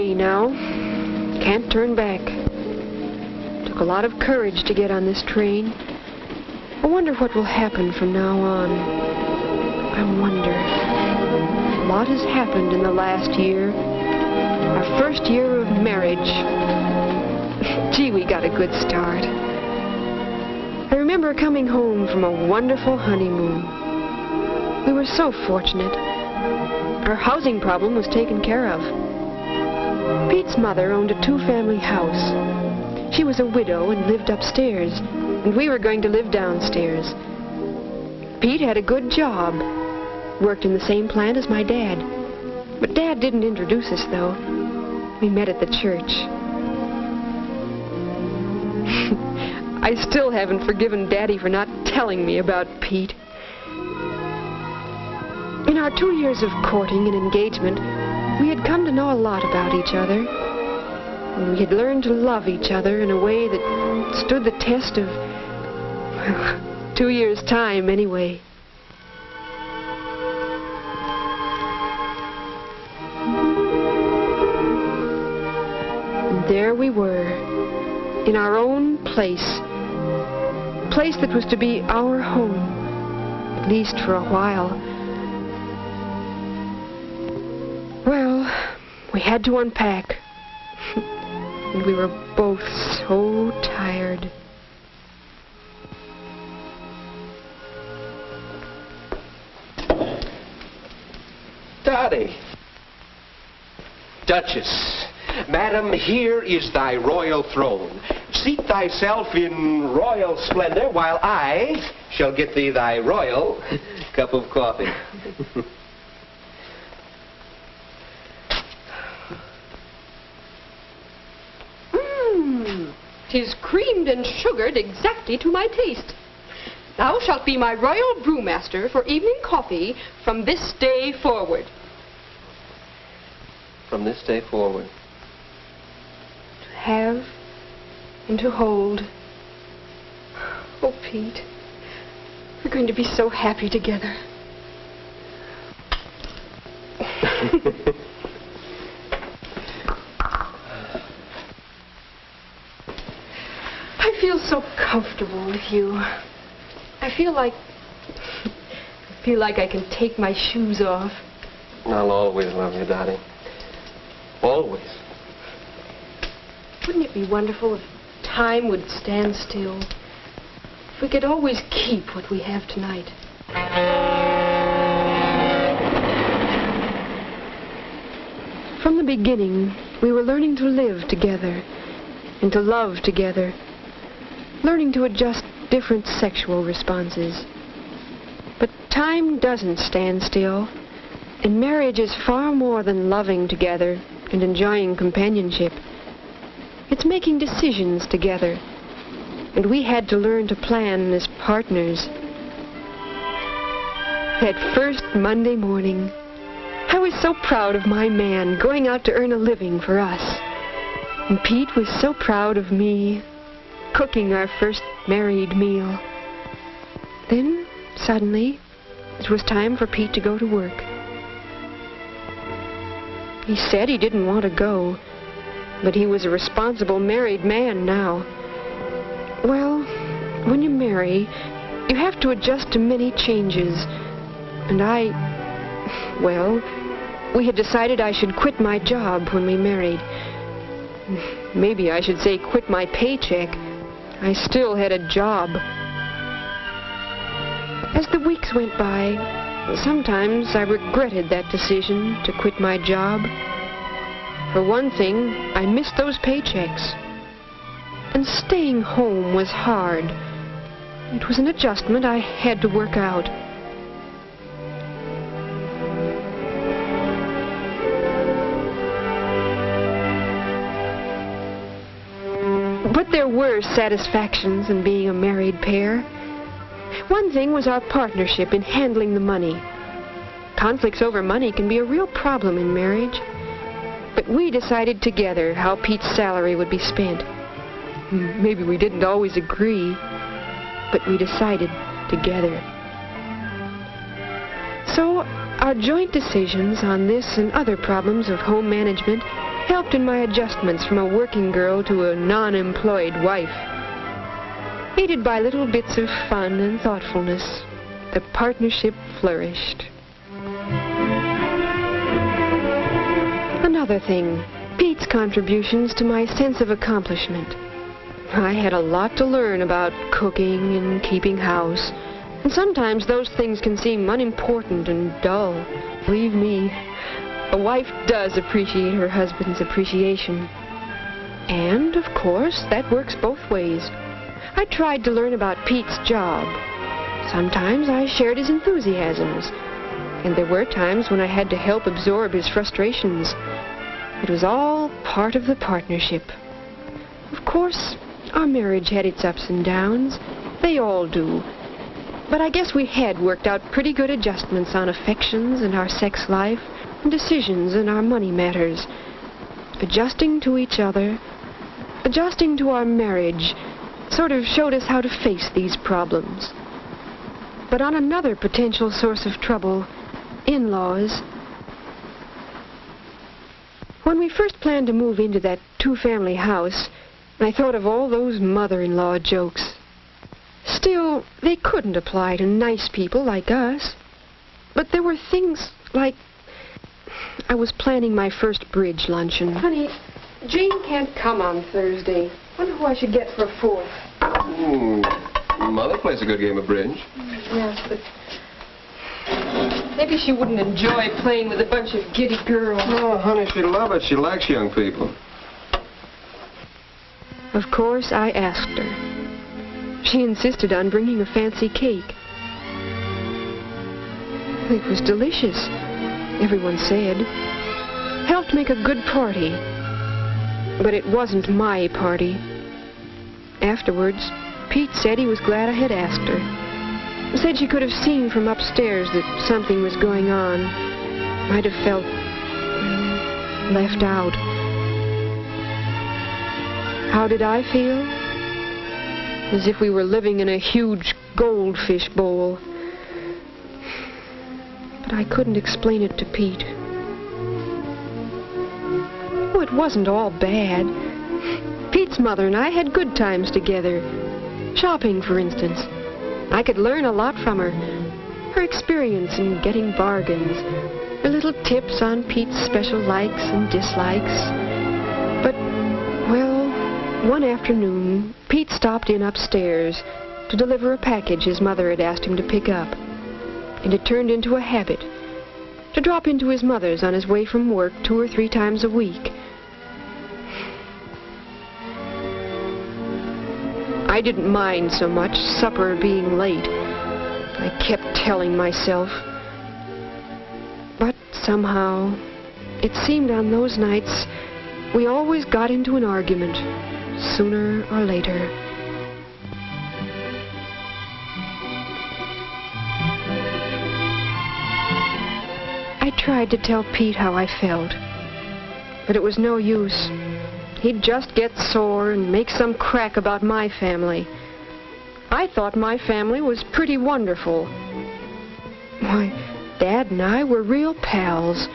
way now. Can't turn back. Took a lot of courage to get on this train. I wonder what will happen from now on. I wonder. A lot has happened in the last year. Our first year of marriage. Gee, we got a good start. I remember coming home from a wonderful honeymoon. We were so fortunate. Our housing problem was taken care of. Pete's mother owned a two-family house. She was a widow and lived upstairs, and we were going to live downstairs. Pete had a good job. Worked in the same plant as my dad. But Dad didn't introduce us, though. We met at the church. I still haven't forgiven Daddy for not telling me about Pete. In our 2 years of courting and engagement, we had come to know a lot about each other. And we had learned to love each other in a way that stood the test of, well, 2 years' time anyway. And there we were, in our own place that was to be our home, at least for a while. Well, we had to unpack, and we were both so tired. Dottie. Duchess, madam, here is thy royal throne. Seat thyself in royal splendor while I shall get thee thy royal cup of coffee. 'Tis creamed and sugared exactly to my taste. Thou shalt be my royal brewmaster for evening coffee from this day forward. From this day forward. To have and to hold. Oh, Pete, we're going to be so happy together. I feel so comfortable with you. I feel like I can take my shoes off. I'll always love you, Dottie. Always. Wouldn't it be wonderful if time would stand still? If we could always keep what we have tonight. From the beginning, we were learning to live together and to love together. Learning to adjust different sexual responses. But time doesn't stand still, and marriage is far more than loving together and enjoying companionship. It's making decisions together, and we had to learn to plan as partners. That first Monday morning, I was so proud of my man going out to earn a living for us. And Pete was so proud of me, cooking our first married meal. Then, suddenly, it was time for Pete to go to work. He said he didn't want to go, but he was a responsible married man now. Well, when you marry, you have to adjust to many changes. And we had decided I should quit my job when we married. Maybe I should say quit my paycheck. I still had a job. As the weeks went by, sometimes I regretted that decision to quit my job. For one thing, I missed those paychecks. And staying home was hard. It was an adjustment I had to work out. But there were satisfactions in being a married pair. One thing was our partnership in handling the money. Conflicts over money can be a real problem in marriage. But we decided together how Pete's salary would be spent. Maybe we didn't always agree, but we decided together. So our joint decisions on this and other problems of home management helped in my adjustments from a working girl to a non-employed wife. Aided by little bits of fun and thoughtfulness, the partnership flourished. Another thing, Pete's contributions to my sense of accomplishment. I had a lot to learn about cooking and keeping house, and sometimes those things can seem unimportant and dull. Believe me, a wife does appreciate her husband's appreciation. And, of course, that works both ways. I tried to learn about Pete's job. Sometimes I shared his enthusiasms, and there were times when I had to help absorb his frustrations. It was all part of the partnership. Of course, our marriage had its ups and downs. They all do. But I guess we had worked out pretty good adjustments on affections and our sex life, and decisions in our money matters. Adjusting to each other, adjusting to our marriage, sort of showed us how to face these problems. But on another potential source of trouble, in-laws. When we first planned to move into that two-family house, I thought of all those mother-in-law jokes. Still, they couldn't apply to nice people like us. But there were things like, I was planning my first bridge luncheon. Honey, Jane can't come on Thursday. Wonder who I should get for a fourth. Mother plays a good game of bridge. Yes, but maybe she wouldn't enjoy playing with a bunch of giddy girls. Oh, honey, she'd love it. She likes young people. Of course, I asked her. She insisted on bringing a fancy cake. It was delicious, everyone said. Helped make a good party. But it wasn't my party. Afterwards, Pete said he was glad I had asked her. Said she could have seen from upstairs that something was going on. Might have felt left out. How did I feel? As if we were living in a huge goldfish bowl. But I couldn't explain it to Pete. Oh, it wasn't all bad. Pete's mother and I had good times together. Shopping, for instance. I could learn a lot from her. Her experience in getting bargains. Her little tips on Pete's special likes and dislikes. But, well, one afternoon, Pete stopped in upstairs to deliver a package his mother had asked him to pick up. And it turned into a habit to drop into his mother's on his way from work 2 or 3 times a week. I didn't mind so much supper being late. I kept telling myself. But somehow, it seemed on those nights we always got into an argument, sooner or later. I tried to tell Pete how I felt, but it was no use. He'd just get sore and make some crack about my family. I thought my family was pretty wonderful. Why, Dad and I were real pals.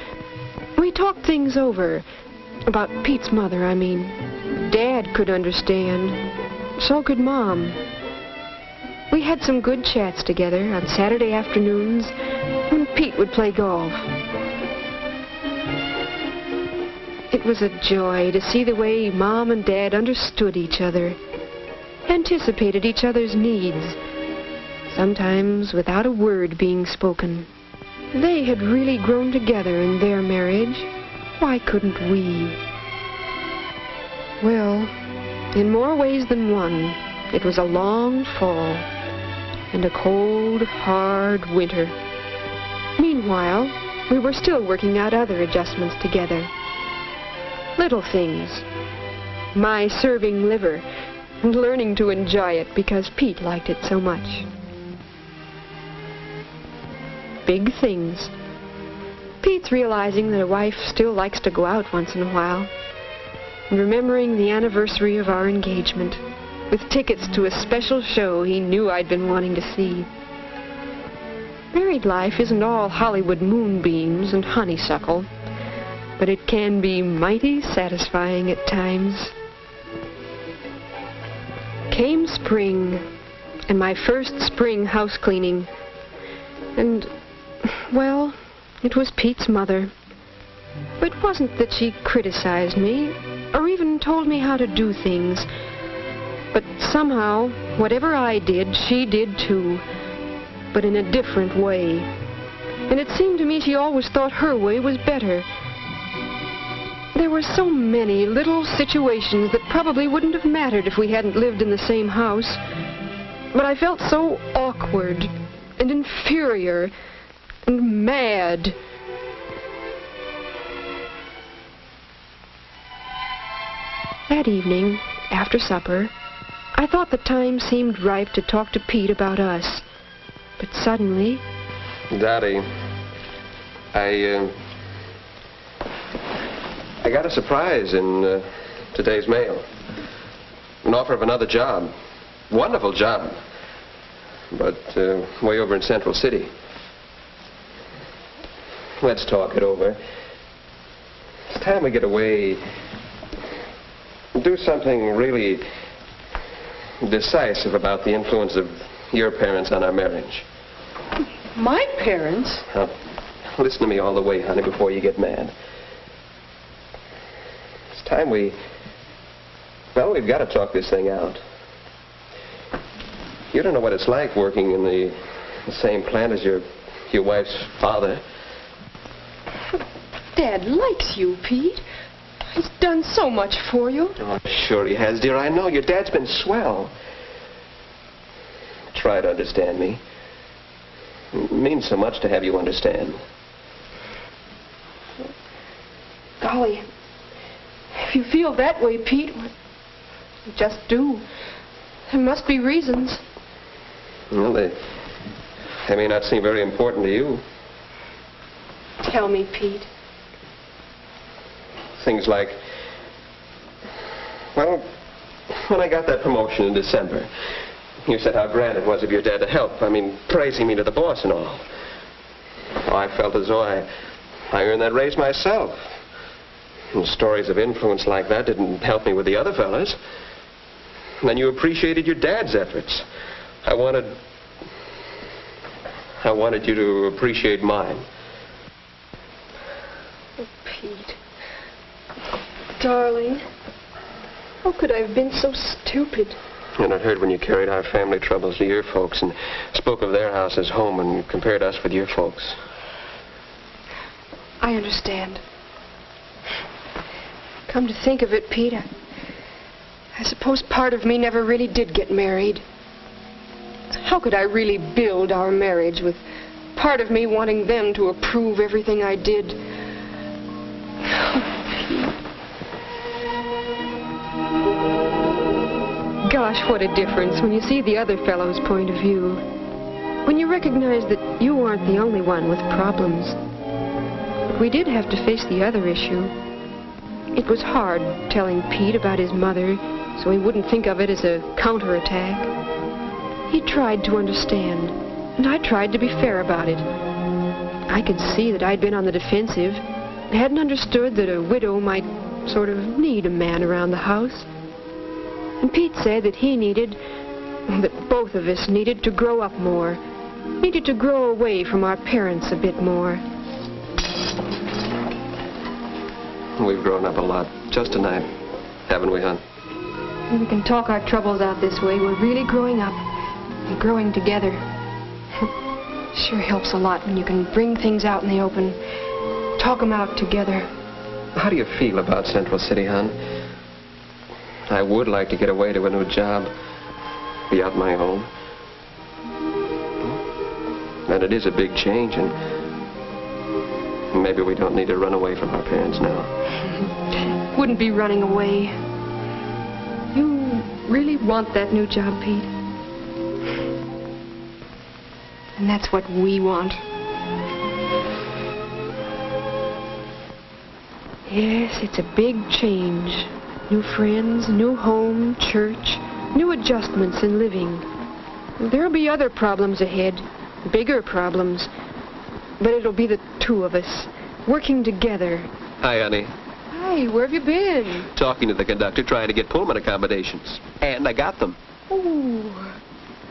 We talked things over. About Pete's mother, I mean. Dad could understand. So could Mom. We had some good chats together on Saturday afternoons when Pete would play golf. It was a joy to see the way Mom and Dad understood each other, anticipated each other's needs, sometimes without a word being spoken. They had really grown together in their marriage. Why couldn't we? Well, in more ways than one, it was a long fall and a cold, hard winter. Meanwhile, we were still working out other adjustments together. Little things. My serving liver and learning to enjoy it because Pete liked it so much. Big things. Pete's realizing that a wife still likes to go out once in a while. And remembering the anniversary of our engagement with tickets to a special show he knew I'd been wanting to see. Married life isn't all Hollywood moonbeams and honeysuckle. but it can be mighty satisfying at times. Came spring, and my first spring house cleaning. And, well, it was Pete's mother. It wasn't that she criticized me, or even told me how to do things. But somehow, whatever I did, she did too. But in a different way. And it seemed to me she always thought her way was better. There were so many little situations that probably wouldn't have mattered if we hadn't lived in the same house. But I felt so awkward and inferior and mad. That evening, after supper, I thought the time seemed ripe to talk to Pete about us. But suddenly... Dottie, I got a surprise in today's mail. An offer of another job. Wonderful job. But way over in Central City. Let's talk it over. It's time we get away. Do something really decisive about the influence of your parents on our marriage. My parents? Listen to me all the way, honey, before you get mad. It's time we've got to talk this thing out. You don't know what it's like working in the same plant as your wife's father. Dad likes you, Pete. He's done so much for you. Oh, sure he has, dear. I know. Your dad's been swell. Try to understand me. It means so much to have you understand. Golly, if you feel that way, Pete, you just do. There must be reasons. Well, they may not seem very important to you. Tell me, Pete. Things like, well, when I got that promotion in December, you said how grand it was of your dad to help. I mean, praising me to the boss and all. Oh, I felt as though I earned that raise myself. And stories of influence like that didn't help me with the other fellas. And then you appreciated your dad's efforts. I wanted you to appreciate mine. Oh, Pete. Darling. How could I have been so stupid? And I'd heard when you carried our family troubles to your folks and spoke of their house as home and compared us with your folks. I understand. Come to think of it, Pete, I suppose part of me never really did get married. How could I really build our marriage with part of me wanting them to approve everything I did? Gosh, what a difference when you see the other fellow's point of view. When you recognize that you aren't the only one with problems. But we did have to face the other issue. It was hard telling Pete about his mother so he wouldn't think of it as a counterattack. He tried to understand, and I tried to be fair about it. I could see that I'd been on the defensive. I hadn't understood that a widow might sort of need a man around the house. And Pete said that he needed, that both of us needed to grow up more, needed to grow away from our parents a bit more. We've grown up a lot just tonight, haven't we, hon? We can talk our troubles out this way. We're really growing up and growing together. Sure helps a lot when you can bring things out in the open, talk them out together. How do you feel about Central City, hon? I would like to get away to a new job, be out my own. And it is a big change, and maybe we don't need to run away from our parents now. Wouldn't be running away. You really want that new job, Pete? And that's what we want. Yes, it's a big change. New friends, new home, church, new adjustments in living. There'll be other problems ahead, bigger problems. But it'll be the two of us, working together, Hi, honey. Hi, where have you been? Talking to the conductor, trying to get Pullman accommodations. And I got them. Oh,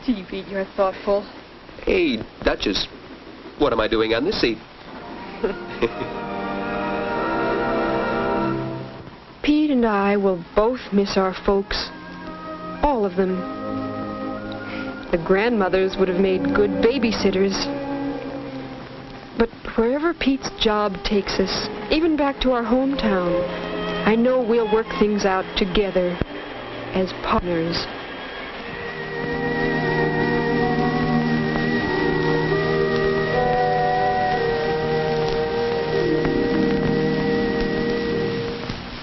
gee, Pete, you're thoughtful. Hey, Duchess, what am I doing on this seat? Pete and I will both miss our folks. All of them. The grandmothers would have made good babysitters. But wherever Pete's job takes us, even back to our hometown, I know we'll work things out together as partners.